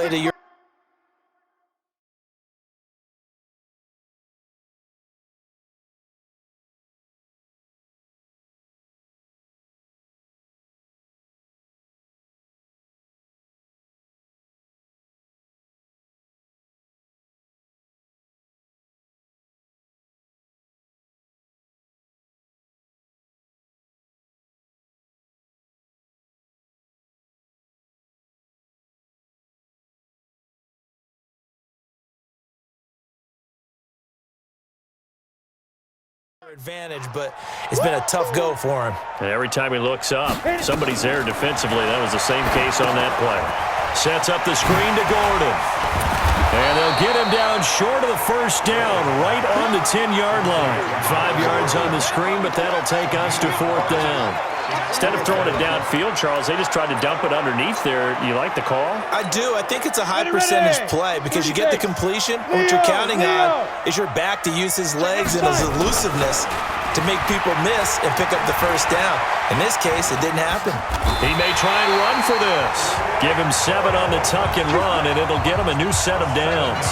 play to your advantage, but it's been a tough go for him. And every time he looks up, somebody's there defensively. That was the same case on that play. Sets up the screen to Gordon. And they'll get him down short of the first down, right on the 10-yard line. 5 yards on the screen, but that'll take us to 4th down. Instead of throwing it downfield, Charles, they just tried to dump it underneath there. You like the call? I do. I think it's a high percentage play because you get the completion. What you're counting on is your back to use his legs and his elusiveness to make people miss and pick up the first down. In this case, it didn't happen. He may try and run for this. Give him 7 on the tuck and run, and it'll get him a new set of downs.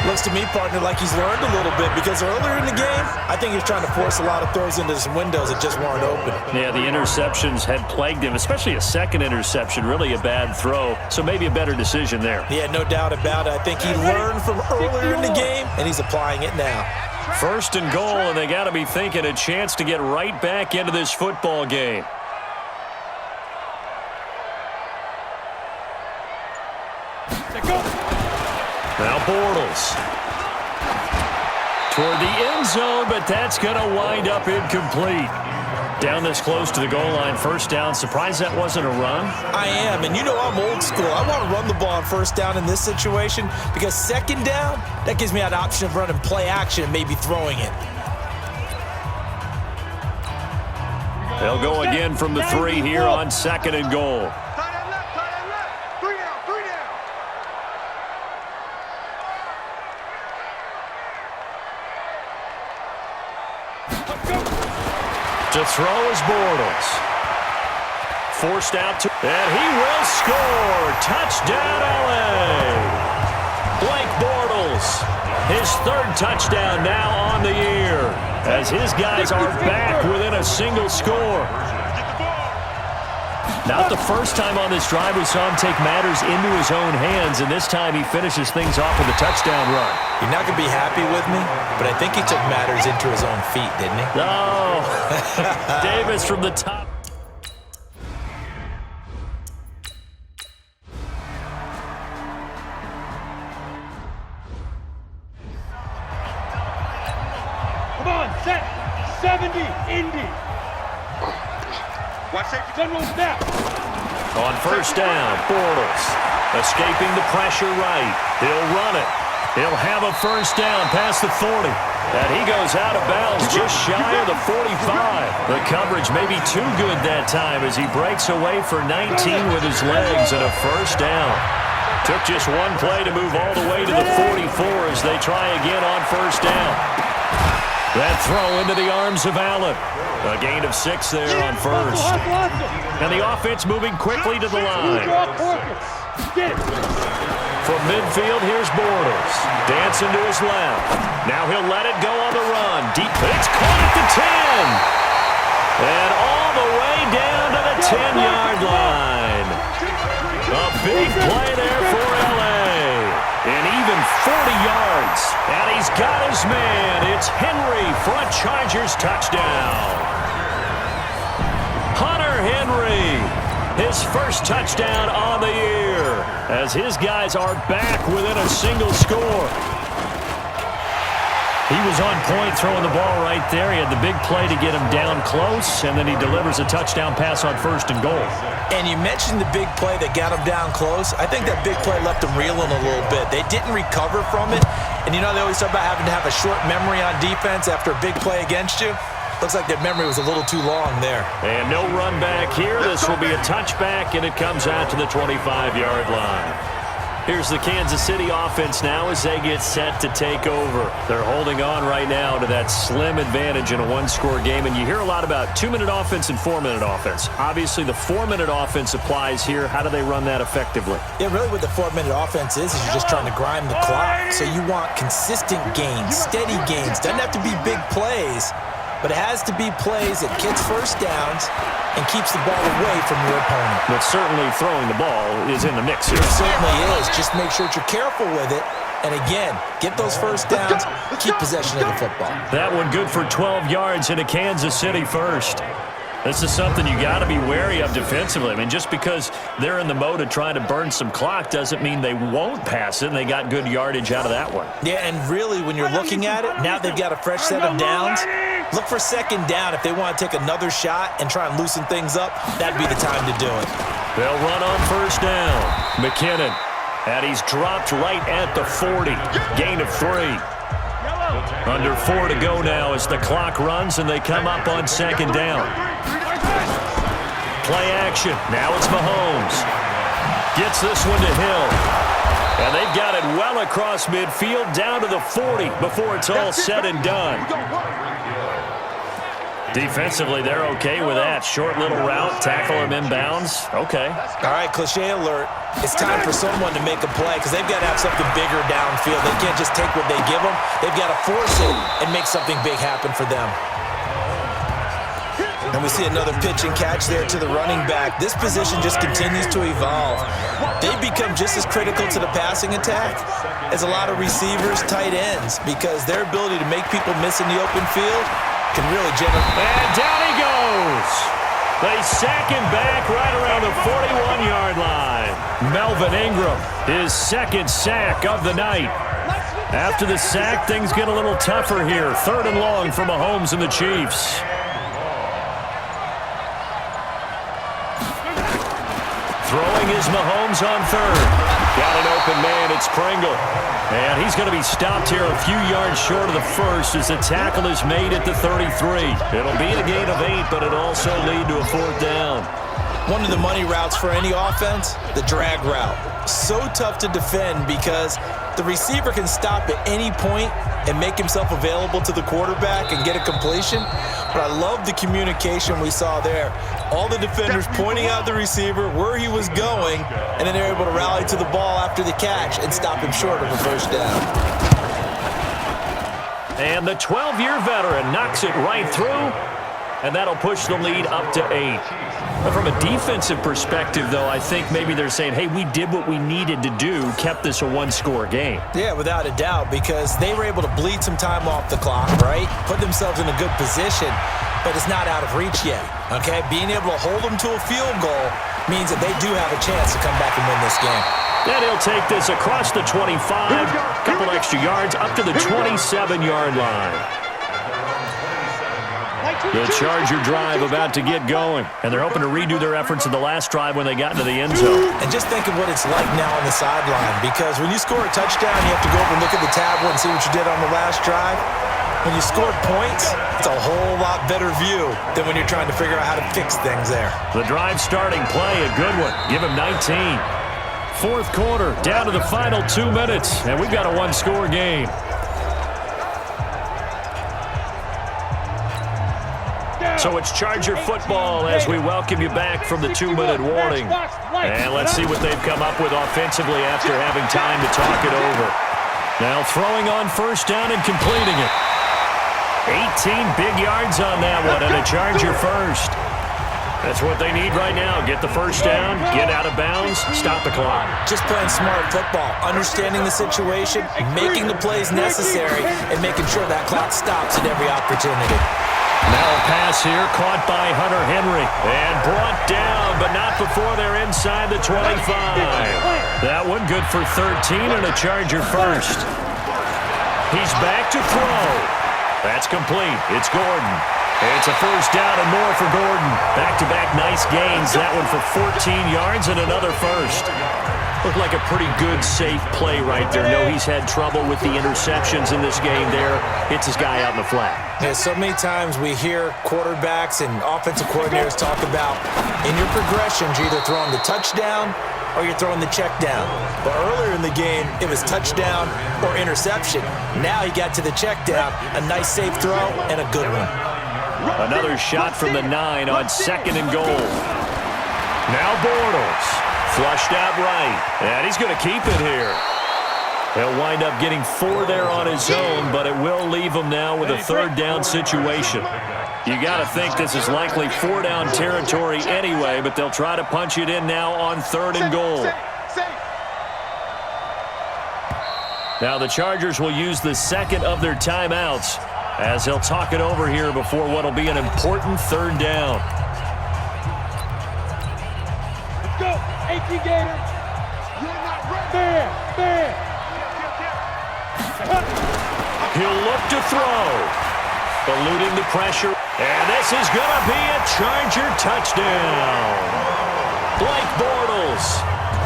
Looks to me, partner, like he's learned a little bit because earlier in the game, I think he was trying to force a lot of throws into some windows that just weren't open. Yeah, the interceptions had plagued him, especially a second interception, really a bad throw, so maybe a better decision there. Yeah, no doubt about it. I think he learned from earlier in the game, and he's applying it now. 1st and goal, and they got to be thinking a chance to get right back into this football game. Now Bortles. Toward the end zone, but that's going to wind up incomplete. Down this close to the goal line, 1st down. Surprised that wasn't a run? I am, and you know I'm old school. I want to run the ball on 1st down in this situation because 2nd down, that gives me an option of running play action and maybe throwing it. They'll go again from the 3 here on 2nd and goal. To throw is Bortles. Forced out to, and he will score. Touchdown, LA. Blake Bortles, his 3rd touchdown now on the year, as his guys are back within a single score. Not the first time on this drive we saw him take matters into his own hands, and this time he finishes things off with a touchdown run. You're not going to be happy with me, but I think he took matters into his own feet, didn't he? Oh, Davis from the top. Come on, set. 70, Indy. Watch safety. General snap. On 1st down, Bortles escaping the pressure right. He'll run it. He'll have a 1st down past the 40. And he goes out of bounds just shy of the 45. The coverage may be too good that time as he breaks away for 19 with his legs and a 1st down. Took just one play to move all the way to the 44 as they try again on 1st down. That throw into the arms of Allen. A gain of 6 there on 1st. And the offense moving quickly to the line. From midfield, here's Bortles. Dancing to his left. Now he'll let it go on the run. Deep. It's caught at the 10. And all the way down to the 10-yard line. A big play there for LA. And even 40 yards. And he's got his man. It's Henry for a Chargers touchdown. Hunter Henry, his 1st touchdown on the year, as his guys are back within a single score. He was on point throwing the ball right there. He had the big play to get him down close, and then he delivers a touchdown pass on 1st and goal. And you mentioned the big play that got him down close. I think that big play left him reeling a little bit. They didn't recover from it. And you know they always talk about having to have a short memory on defense after a big play against you. Looks like their memory was a little too long there. And no run back here. This will be a touchback, and it comes out to the 25-yard line. Here's the Kansas City offense now as they get set to take over. They're holding on right now to that slim advantage in a one-score game. And you hear a lot about 2-minute offense and 4-minute offense. Obviously, the 4-minute offense applies here. How do they run that effectively? Yeah, really what the 4-minute offense is you're just trying to grind the clock. So you want consistent gains, steady gains. Doesn't have to be big plays, but it has to be plays that gets first downs and keeps the ball away from your opponent. But certainly throwing the ball is in the mix here. It certainly is. Just make sure that you're careful with it. And again, get those first downs, keep possession of the football. That one good for 12 yards into Kansas City first. This is something you got to be wary of defensively. I mean, just because they're in the mode of trying to burn some clock doesn't mean they won't pass it, and they got good yardage out of that one. Yeah, and really, when you're looking at it, now they've got a fresh set of downs. Look for second down if they want to take another shot and try and loosen things up. That'd be the time to do it. They'll run on first down. McKinnon, and he's dropped right at the 40. Gain of 3. Under 4 to go now as the clock runs and they come up on second down. Play action. Now it's Mahomes. Gets this one to Hill. And they've got it well across midfield down to the 40 before it's all said and done. Defensively, they're okay with that. Short little route, tackle him inbounds. Okay. All right, cliche alert. It's time for someone to make a play because they've got to have something bigger downfield. They can't just take what they give them. They've got to force it and make something big happen for them. And we see another pitch and catch there to the running back. This position just continues to evolve. They become just as critical to the passing attack as a lot of receivers, tight ends, because their ability to make people miss in the open field can really generate. And down he goes. They sack him back right around the 41-yard line. Melvin Ingram, his second sack of the night. After the sack, things get a little tougher here. 3rd and long for Mahomes and the Chiefs. Throwing is Mahomes on 3rd. Got an open man, it's Pringle. And he's going to be stopped here a few yards short of the first as the tackle is made at the 33. It'll be a gain of 8, but it'll also lead to a 4th down. One of the money routes for any offense, the drag route. So tough to defend because the receiver can stop at any point and make himself available to the quarterback and get a completion. But I love the communication we saw there. All the defenders pointing out the receiver, where he was going, and then they're able to rally to the ball after the catch and stop him short of a first down. And the 12-year veteran knocks it right through, and that'll push the lead up to 8. But from a defensive perspective, though, I think maybe they're saying, hey, we did what we needed to do, kept this a one-score game. Yeah, without a doubt, because they were able to bleed some time off the clock, right? Put themselves in a good position, but it's not out of reach yet, okay? Being able to hold them to a field goal means that they do have a chance to come back and win this game. Then he'll take this across the 25, couple extra yards, up to the 27-yard line. The Charger drive about to get going, and they're hoping to redo their efforts in the last drive when they got into the end zone. And just think of what it's like now on the sideline, because when you score a touchdown, you have to go over and look at the tablet and see what you did on the last drive. When you scored points, it's a whole lot better view than when you're trying to figure out how to fix things there. The drive starting play, a good one. Give him 19. 4th quarter, down to the final 2 minutes, and we've got a one-score game. So it's Charger football as we welcome you back from the 2-minute warning. And let's see what they've come up with offensively after having time to talk it over. Now throwing on first down and completing it. 18 big yards on that one, and a Charger first. That's what they need right now. Get the first down, get out of bounds, stop the clock. Just playing smart football, understanding the situation, making the plays necessary, and making sure that clock stops at every opportunity. Now a pass here, caught by Hunter Henry, and brought down, but not before they're inside the 25. That one good for 13 and a Charger first. He's back to throw. That's complete. It's Gordon. It's a first down and more for Gordon. Back-to-back nice gains. That one for 14 yards and another first. Looked like a pretty good, safe play right there. No, he's had trouble with the interceptions in this game there. Hits his guy out in the flat. Yeah, so many times we hear quarterbacks and offensive coordinators talk about in your progressions, you're either throwing the touchdown or you're throwing the check down. But earlier in the game, it was touchdown or interception. Now he got to the check down, a nice safe throw, and a good one. Another shot from the 9 on 2nd and goal. Now Bortles, flushed out right, and he's going to keep it here. He'll wind up getting 4 there on his own, but it will leave him now with a 3rd down situation. You got to think this is likely 4-down territory anyway, but they'll try to punch it in now on 3rd and goal. Now the Chargers will use the 2nd of their timeouts as he'll talk it over here before what will be an important 3rd down. Let's go, 18 Gator. You're not ready. Fair. He'll look to throw, eluding the pressure, and this is going to be a Charger touchdown. Blake Bortles,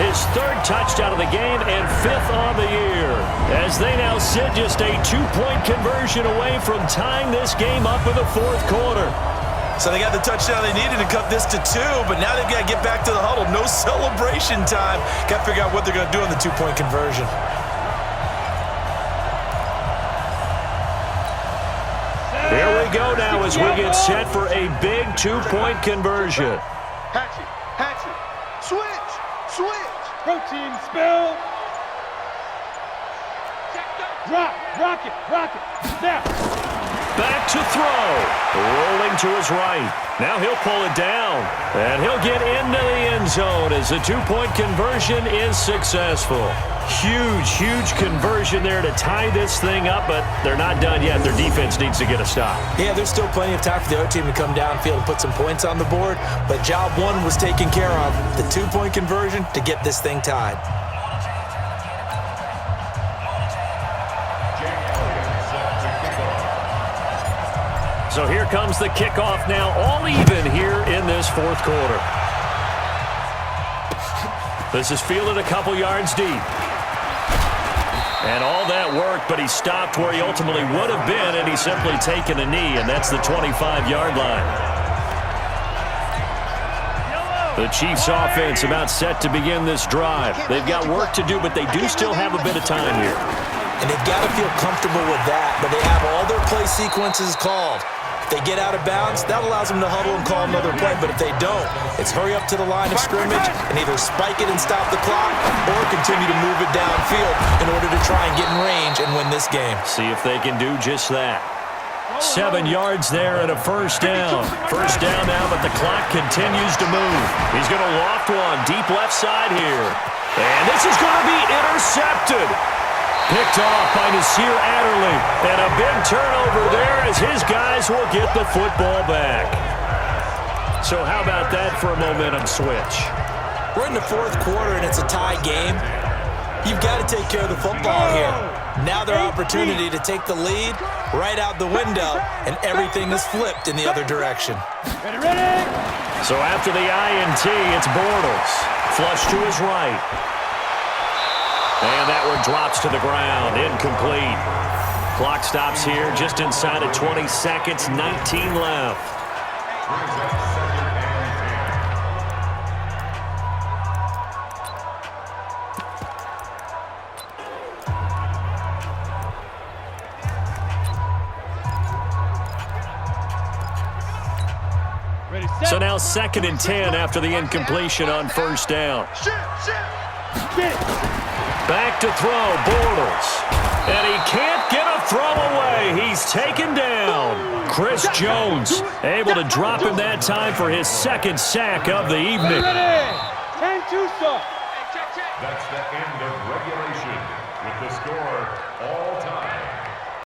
his 3rd touchdown of the game and 5th on the year, as they now sit just a 2-point conversion away from tying this game up in the 4th quarter. So they got the touchdown they needed to cut this to 2, but now they've got to get back to the huddle. No celebration time. Got to figure out what they're going to do on the 2-point conversion. Here we go now as we get set for a big 2-point conversion. Hatchet. Switch. Protein spill. Rocket. Snap. Back to throw. Rolling to his right. Now he'll pull it down. And he'll get into the end zone as the 2-point conversion is successful. Huge conversion there to tie this thing up, but they're not done yet. Their defense needs to get a stop. Yeah, there's still plenty of time for the other team to come downfield and put some points on the board, but job 1 was taken care of. The 2-point conversion to get this thing tied. So here comes the kickoff now, all even here in this 4th quarter. This is fielded a couple yards deep. And all that worked, but he stopped where he ultimately would have been, and he's simply taken a knee, and that's the 25-yard line. The Chiefs' offense about set to begin this drive. They've got work to do, but they do still have a bit of time here. And they've got to feel comfortable with that, but they have all their play sequences called. If they get out of bounds, that allows them to huddle and call another play, but if they don't, it's hurry up to the line of scrimmage and either spike it and stop the clock or continue to move it downfield in order to try and get in range and win this game. See if they can do just that. 7 yards there and a 1st down. 1st down now, but the clock continues to move. He's going to loft one deep left side here. And this is going to be intercepted. Picked off by Nasir Adderley. And a big turnover there as his guys will get the football back. So how about that for a momentum switch? We're in the 4th quarter and it's a tie game. You've got to take care of the football here. Now their opportunity to take the lead right out the window, and everything is flipped in the other direction. Ready. So after the INT, it's Bortles. Flush to his right. And that one drops to the ground. Incomplete. Clock stops here just inside of 20 seconds. 19 left. So now 2nd and 10 after the incompletion on 1st down. Back to throw, Bortles. And he can't get a throw away. He's taken down. Chris Jones able to drop him that time for his 2nd sack of the evening. 10-2 stop. That's the end of regulation with the score all time.